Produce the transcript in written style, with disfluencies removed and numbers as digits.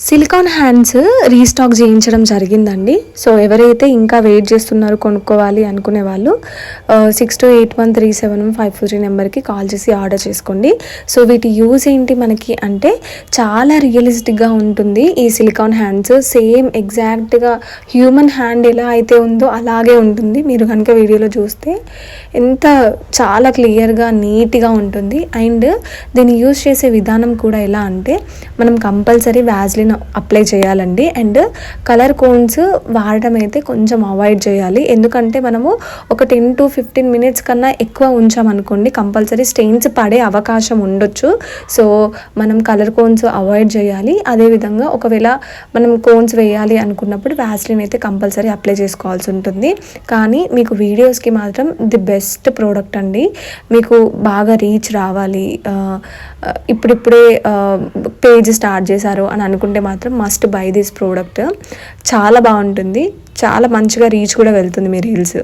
Silicon hands restock చేయించడం జరిగిందండి. So ఎవరైతే ఇంకా వెయిట్ చేస్తున్నారో కొనుక్కోవాలి అనుకునే వాళ్ళు 6281371543 నెంబర్కి కాల్ చేసి ఆర్డర్ చేసుకోండి. సో వీటి యూజ్ ఏంటి మనకి అంటే చాలా రియలిస్టిక్గా ఉంటుంది. ఈ సిలికాన్ హ్యాండ్స్ సేమ్ ఎగ్జాక్ట్గా హ్యూమన్ హ్యాండ్ ఎలా అయితే ఉందో అలాగే ఉంటుంది. మీరు కనుక వీడియోలో చూస్తే చాలా క్లియర్గా నీట్గా ఉంటుంది. అండ్ దీన్ని యూజ్ చేసే విధానం కూడా ఎలా అంటే మనం కంపల్సరీ వ్యాజ్లిన్ అప్లై చేయాలండి. అండ్ కలర్ కోన్స్ వాడటం అయితే కొంచెం అవాయిడ్ చేయాలి. ఎందుకంటే మనము ఒక 10 to 15 minutes కన్నా ఎక్కువ ఉంచామనుకోండి కంపల్సరీ స్టెయిన్స్ పడే అవకాశం ఉండొచ్చు. సో మనం కలర్ కోన్స్ అవాయిడ్ చేయాలి. అదేవిధంగా ఒకవేళ మనం కోన్స్ వేయాలి అనుకున్నప్పుడు వ్యాజ్లిన్ అయితే కంపల్సరీ అప్లై చేసుకోవాల్సి ఉంటుంది. కానీ మీకు వీడియోస్కి మాత్రం ది బెస్ట్ ప్రోడక్ట్ అండి. మీకు బాగా రీచ్ రావాలి, ఇప్పుడిప్పుడే పేజ్ స్టార్ట్ చేశారు అని అనుకుంటే మాత్రం మస్ట్ బై దిస్ ప్రోడక్ట్. చాలా బాగుంటుంది, చాలా మంచిగా రీచ్ కూడా వెళ్తుంది మీ రీల్స్.